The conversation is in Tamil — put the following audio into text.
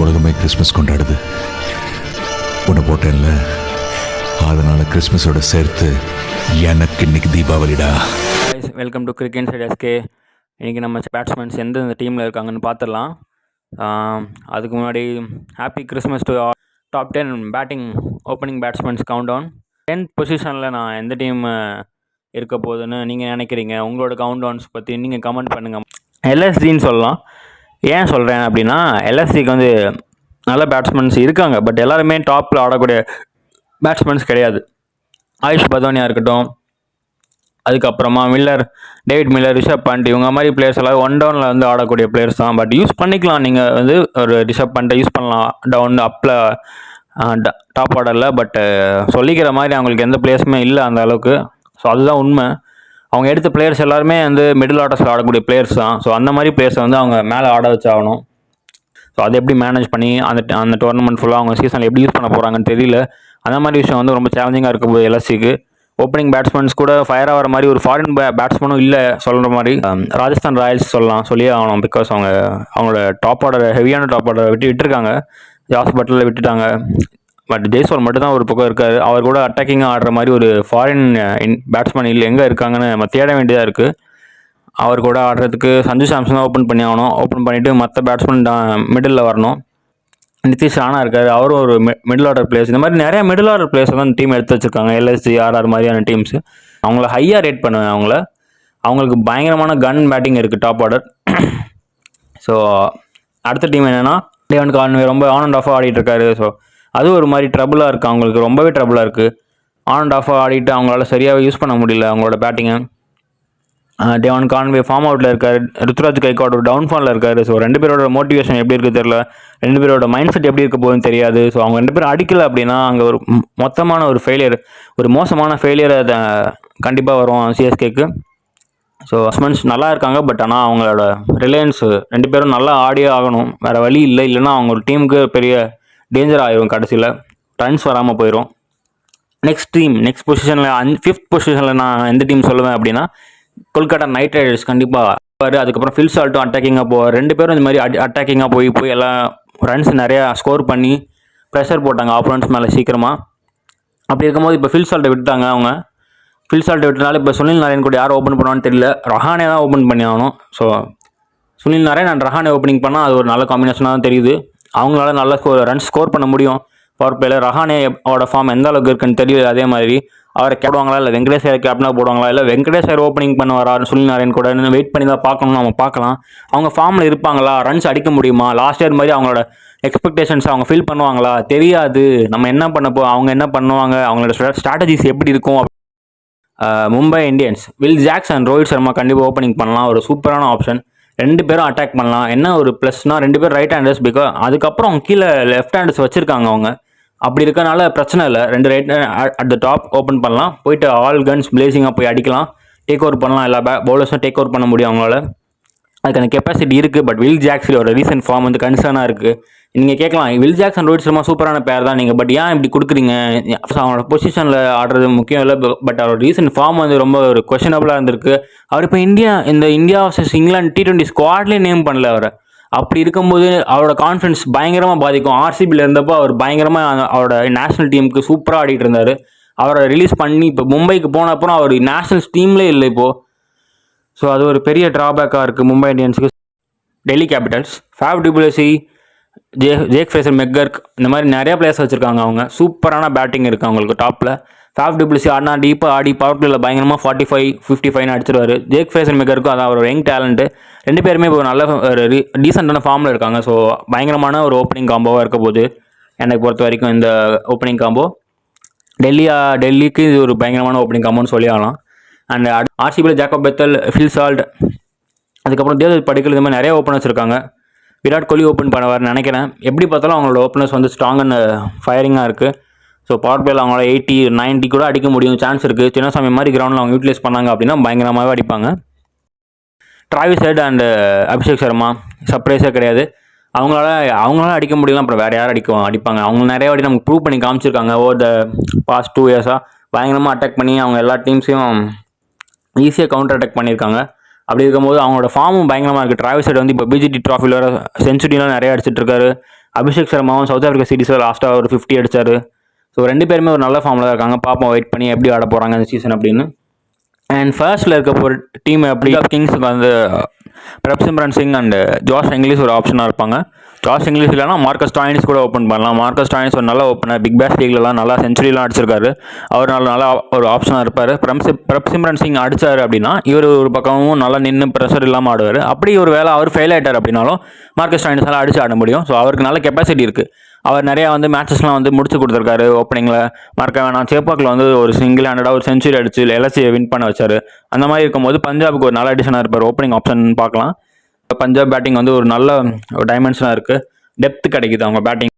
உலகமே கிறிஸ்மஸ் கொண்டாடுது. உன்னை போட்டேன்ல, அதனால கிறிஸ்மஸோட சேர்த்து எனக்கு இன்னைக்கு தீபாவளிடா. Welcome to cricket insight SK. இன்றைக்கி நம்ம பேட்ஸ்மேன்ஸ் எந்தெந்த டீமில் இருக்காங்கன்னு பார்த்துடலாம். அதுக்கு முன்னாடி happy Christmas to top 10 batting opening batsmen count down. 10th பொசிஷனில் நான் எந்த டீம் இருக்க போகுதுன்னு நீங்கள் நினைக்கிறீங்க? உங்களோட கவுண்ட் டவுன்ஸ் பற்றி நீங்கள் கமெண்ட் பண்ணுங்கள். எல்எஸ்டின்னு சொல்லலாம். ஏன் சொல்கிறேன் அப்படின்னா, எல்எஸ்டிக்கு வந்து நல்ல பேட்ஸ்மேன்ஸ் இருக்காங்க, பட் எல்லாருமே டாப்பில் ஆடக்கூடிய பேட்ஸ்மேன்ஸ் கிடையாது. ஆயுஷ் பதோனியா இருக்கட்டும், அதுக்கப்புறமா டேவிட் மில்லர், ரிஷப் பண்ட், இவங்க மாதிரி பிளேயர்ஸ் எல்லாம் ஒன் டவுனில் வந்து ஆடக்கூடிய பிளேயர்ஸ் தான். பட் யூஸ் பண்ணிக்கலாம், நீங்கள் வந்து ஒரு ரிஷப் பண்ட்டை யூஸ் பண்ணலாம் டவுன் அப்பில் டாப் ஆர்டரில். பட் சொல்லிக்கிற மாதிரி அவங்களுக்கு எந்த பிளேயர்ஸுமே இல்லை அந்த அளவுக்கு. ஸோ அதுதான் உண்மை. அவங்க எடுத்த பிளேயர்ஸ் எல்லாருமே வந்து மிடில் ஆர்டர்ஸில் ஆடக்கூடிய பிளேயர்ஸ் தான். ஸோ அந்த மாதிரி பிளேயர்ஸை வந்து அவங்க மேலே ஆட வச்சாகணும். ஸோ அதை எப்படி மேனேஜ் பண்ணி அந்த டோர்னமெண்ட் ஃபுல்லாக அவங்க சீசனில் எப்படி யூஸ் பண்ண போகிறாங்கன்னு தெரியல. அந்த மாதிரி விஷயம் வந்து ரொம்ப சேலஞ்சிங்காக இருக்க போது எல்எஸ்சிக்கு. ஓப்பனிங் பேட்ஸ்மேன்ஸ் கூட ஃபயர் ஆகிற மாதிரி ஒரு ஃபாரின் பேட்ஸ்மேனும் இல்லை சொல்கிற மாதிரி. ராஜஸ்தான் ராயல்ஸ் சொல்லியே ஆகணும். பிகாஸ் அவங்களோட டாப் ஆர்டர், ஹெவியான டாப் ஆர்டரை விட்டுருக்காங்க. ஜாஸ் பட்லரில் விட்டுட்டாங்க. பட் ஜெய்ஸ்வால் மட்டும் தான் ஒரு பக்கம் இருக்கார். அவர் கூட அட்டாக்கிங்காக ஆடுற மாதிரி ஒரு ஃபாரின் பேட்ஸ்மேன் இல்லை, எங்கே இருக்காங்கன்னு நம்ம தேட வேண்டியதாக இருக்குது. அவர் கூட ஆடுறதுக்கு சஞ்சு சாம்சன் தான் ஓப்பன் பண்ணி ஆகணும். ஓப்பன் பண்ணிவிட்டு மற்ற பேட்ஸ்மேன் மிடில் வரணும். நிதிஷ் ராணா இருக்கார், அவரும் ஒரு மிடில் ஆர்டர் பிளேயர்ஸ். இந்த மாதிரி நிறைய மிடில் ஆர்டர் பிளேயர்ஸ் தான் டீம் எடுத்து வச்சுருக்காங்க. எல்எஸ்சி, ஆர்ஆர் மாதிரியான டீம்ஸ். அவங்கள ஹையாக ரேட் பண்ணுவேன். அவங்களுக்கு பயங்கரமான கன் பேட்டிங் இருக்குது டாப் ஆர்டர். ஸோ அடுத்த டீம் என்னென்னா, டேவன் கான்வே ரொம்ப ஆன் அண்ட் ஆஃபாக ஆடிட்டு இருக்காரு. ஸோ அது ஒரு மாதிரி ட்ரபுளாக இருக்குது, அவங்களுக்கு ரொம்பவே ட்ரபுளாக இருக்குது. ஆன் அண்ட் ஆஃபாக ஆடிட்டு அவங்களால சரியாக யூஸ் பண்ண முடியல அவங்களோட பேட்டிங்கை. டேவன் கான்வே ஃபார்ம் அவுட்டில் இருக்கார், ருத்ராஜ் கைக்வாட் ஒரு டவுன்ஃபாலில் இருக்கார். ஸோ ரெண்டு பேரோட மோட்டிவேஷன் எப்படி இருக்குது தெரியல, ரெண்டு பேரோட மைண்ட் செட் எப்படி இருக்க போகுதுன்னு தெரியாது. ஸோ அவங்க ரெண்டு பேரும் அடிக்கலை அப்படின்னா அங்கே ஒரு மொத்தமான ஒரு ஃபெயிலியர், ஒரு மோசமான ஃபெயிலியர் அதை கண்டிப்பாக வரும் சிஎஸ்கேக்கு. ஸோ பேட்ஸ்மேன்ஸ் நல்லா இருக்காங்க, பட் ஆனால் அவங்களோட ரிலையன்ஸ் ரெண்டு பேரும் நல்லா ஆடியே ஆகணும், வேறு வழி இல்லை. இல்லைன்னா அவங்க டீமுக்கு பெரிய டேஞ்சர் ஆகிடும், கடைசியில் ரன்ஸ் வராமல் போயிடும். நெக்ஸ்ட் பொசிஷனில் 5th பொசிஷனில் நான் எந்த டீம் சொல்லுவேன் அப்படின்னா, கொல்கட்டா நைட் ரைடர்ஸ் கண்டிப்பாக. அதுக்கப்புறம் ஃபில் சால்ட்டும் அட்டாக்கிங்காக போவார். ரெண்டு பேரும் இந்த மாதிரி அட்டாக்கிங்காக போய் எல்லாம் ரன்ஸ் நிறையா ஸ்கோர் பண்ணி ப்ரெஷர் போட்டாங்க ஆப்போனன்ட்ஸ் மேலே சீக்கிரமாக. அப்படி இருக்கும்போது இப்போ ஃபில் சால்ட்டை விட்டுட்டாங்க. அவங்க ஃபில் சால்ட்டை விட்டனால இப்போ சுனில் நாராயண் கூட யார் ஓப்பன் பண்ணுவான்னு தெரியல. ரஹானே தான் ஓப்பன் பண்ணி ஆகணும். So Sunil Narayan and Rahane opening பண்ணால் அது ஒரு நல்ல காம்பினேஷனாக தான் தெரியுது. அவங்களால நல்ல ரன்ஸ் ஸ்கோர் பண்ண முடியும் பவர் பிளேயில். ரஹானேவோட ஃபார்ம் எந்த அளவுக்கு இருக்குன்னு தெரியல. அதே மாதிரி அவரை போடுவாங்களா, இல்லை வெங்கடேஷ் ஐயர் கேப்டனாக போடுவாங்களா, இல்லை வெங்கடேஷ் ஐயர் ஓப்பனிங் பண்ண வராரு சுனில் நாராயண் கூட வெயிட் பண்ணி தான் பார்க்கணும். நம்ம பார்க்கலாம் அவங்க ஃபார்மில் இருப்பாங்களா, ரன்ஸ் அடிக்க முடியுமா, லாஸ்ட் இயர் மாதிரி அவங்களோட எக்ஸ்பெக்டேஷன்ஸ் அவங்க ஃபில் பண்ணுவாங்களா தெரியாது. நம்ம என்ன அவங்க என்ன பண்ணுவாங்க, அவங்களோட ஸ்ட்ராட்டஜிஸ் எப்படி இருக்கும். Mumbai Indians Will Jacks and Rohit Sharma கண்டிப்பாக ஓப்பனிங் பண்ணலாம், ஒரு சூப்பரான ஆப்ஷன். ரெண்டு பேரும் அட்டாக் பண்ணலாம். என்ன ஒரு ப்ளஸ்னால் ரெண்டு பேரும் ரைட் ஹேண்டர்ஸ். பிகாஸ் அதுக்கப்புறம் அவங்க கீழே லெஃப்ட் ஹேண்டர்ஸ் வச்சுருக்காங்க. அவங்க அப்படி இருக்கனால பிரச்சனை இல்லை. ரெண்டு right at the top open பண்ணலாம், போயிட்டு ஆல் கன்ஸ் பிளேசிங்காக போய் அடிக்கலாம், டேக் ஓவர் பண்ணலாம். எல்லா பவுலர்ஸும் டேக் ஓவர் பண்ண முடியும் அவங்களால. அதுக்கான கெப்பாசிட்டி இருக்குது. பட் வில் ஜாக்ஸோட ரீசன்ட் ஃபார்ம் வந்து கன்சர்னாக இருக்குது. நீங்கள் கேட்கலாம், Will Jacks and Rohit Sharma சூப்பரான பேர் தான் நீங்கள், பட் ஏன் இப்படி கொடுக்குறீங்க? அவங்களோட பொசிஷனில் ஆடுறது முக்கியம் இல்லை, பட் அவரோட ரீசன்ட் ஃபார்ம் வந்து ரொம்ப ஒரு கொஷனபுளாக இருந்திருக்கு. அவர் இப்போ இந்தியா வர்சஸ் இங்கிலாந்து T20 ஸ்குவாட்லேயே நேம் பண்ணல அவரை. அப்படி இருக்கும்போது அவரோட கான்ஃபிடன்ஸ் பயங்கரமாக பாதிக்கும். ஆர்சிபியில் இருந்தப்போ அவர் பயங்கரமாக அவரோட நேஷனல் டீமுக்கு சூப்பராக ஆடிட்டு இருந்தார். அவரை ரிலீஸ் பண்ணி இப்போ மும்பைக்கு போன அப்புறம் அவர் நேஷனல் டீம்லேயே இல்லை இப்போது. ஸோ அது ஒரு பெரிய ட்ராபேக்காக இருக்குது மும்பை இந்தியன்ஸுக்கு. Delhi Capitals Faf du Plessis, Jake Fraser McGurk, இந்த மாதிரி நிறையா பிளேயர்ஸ் வச்சுருக்காங்க. அவங்க சூப்பரான பேட்டிங் இருக்குது அவங்களுக்கு டாப்பில். ஃபேவ் டு பிளஸி ஆடினா டீப்பாக ஆடி பவர் பிளேயில் பயங்கரமாக 45, 55 அடிச்சிருவார். ஜேக் ஃப்ரேசர் மெக்கருக்கும் அதான் ஒரு யங் டேலண்ட்டு. ரெண்டு பேருமே இப்போ நல்ல ஒரு டீசெண்டான ஃபார்மில் இருக்காங்க. ஸோ பயங்கரமான ஒரு ஓப்பனிங் காம்போவாக இருக்க போது எனக்கு பொறுத்த வரைக்கும் இந்த ஓப்பனிங் காம்போ. டெல்லிக்கு இது ஒரு பயங்கரமான ஓப்பனிங் காம்போன்னு சொல்லி ஆகலாம். அண்ட் ஆர்சிபியில் ஜாக்கப் பெத்தல், ஃபில் சால்ட், அதுக்கப்புறம் தேவதத் படிக்கல், இந்த மாதிரி நிறைய ஓப்பனர்ஸ் இருக்காங்க. விராட் கோலி ஓப்பன் பண்ணுவார்னு நினைக்கிறேன். எப்படி பார்த்தாலும் அவங்களோட ஓப்பனர்ஸ் வந்து ஸ்ட்ராங் அண்ட் ஃபயரிங்காக இருக்குது. ஸோ பவர் பிளேயில் அவங்களால 80, 90 கூட அடிக்க முடியும், சான்ஸ் இருக்குது. சின்னசாமி மாதிரி கிரவுண்டில் அவங்க யூட்டிலைஸ் பண்ணாங்க அப்படின்னா பயங்கரமாகவே அடிப்பாங்க. Travis Head and Abhishek Sharma சர்ப்ரைஸே கிடையாது. அவங்களால அடிக்க முடியலாம், அப்புறம் வேறு யார் அடிப்பாங்க. அவங்க நிறைய வாட்டி நமக்கு ப்ரூவ் பண்ணி காமிச்சிருக்காங்க ஓவர் த பாஸ்ட் 2 இயர்ஸாக. பயங்கரமாக அட்டாக் பண்ணி அவங்க எல்லா டீம்ஸையும் ஈஸியாக கவுண்டர் அட்டாக் பண்ணியிருக்காங்க. அப்படி இருக்கும்போது அவங்களோட ஃபார்மும் பயங்கரமாக இருக்குது. டிராவிஸ் ஹெட் வந்து இப்போ பிஜிடி ட்ராஃபியில் வர செஞ்சுரிலாம் நிறைய அடிச்சிட்ருக்காரு. அபிஷேக் சர்மாவும் சவுத் ஆஃப்ரிக்கா சீரிஸில் லாஸ்ட்டாக ஒரு 50 அடிச்சார். ஸோ 2 பேருமே ஒரு நல்ல ஃபார்மில் இருக்காங்க. பார்ப்போம் வெயிட் பண்ணி எப்படி ஆட போகிறாங்க இந்த சீசன் அப்படின்னு. அண்ட் ஃபர்ஸ்ட்டில் இருக்க ஒரு டீம் எப்படி கிங்ஸுக்கு வந்து Prabhsimran Singh and Josh English ஒரு ஆப்ஷனாக இருப்பாங்க. ஜாஷ் இங்கிலீஷ் இல்லைனா மார்க்கஸ் ஸ்டாயினிஸ் கூட ஓப்பன் பண்ணலாம். மார்க்கஸ் ஸ்டாயினிஸ் ஒரு நல்ல ஓப்பனர், பிக் பேஷ் லீக்லலாம் நல்லா செஞ்சுரிலாம் அடிச்சிருக்காரு. அவர் நல்லா ஒரு ஆப்ஷனாக இருப்பார். பிரப்சிம்ரன் சிங் அடித்தார் அப்படின்னா இவர் ஒரு பக்கமும் நல்லா நின்று ப்ரெஷர் இல்லாமல் ஆடுவார். அப்படி ஒரு வேளை அவர் ஃபெயில் ஆகிட்டார் அப்படின்னாலும் மார்க்கஸ் ஸ்டாயினிஸால் அடிச்சு ஆட முடியும். ஸோ அவருக்கு நல்ல கெப்பாசிட்டி இருக்குது. அவர் நிறையா வந்து மேட்சஸ்லாம் வந்து முடிச்சு கொடுத்துருக்காரு. ஓப்பனிங்கில் மறக்க வேணாம், சேப்பாக்கில் வந்து ஒரு சிங்கிள் ஹேண்டடாக ஒரு செஞ்சுரி அடிச்சு எல்எஸ்சியை வின் பண்ண வச்சார். அந்த மாதிரி இருக்கும்போது பஞ்சாபுக்கு ஒரு நல்ல அடிஷனாக இருப்பார். ஓப்பனிங் ஆப்ஷன் பார்க்கலாம். பஞ்சாப் பேட்டிங் வந்து ஒரு நல்ல டைமென்ஷனாக இருக்குது. டெப்த் கிடைக்குது அவங்க பேட்டிங்.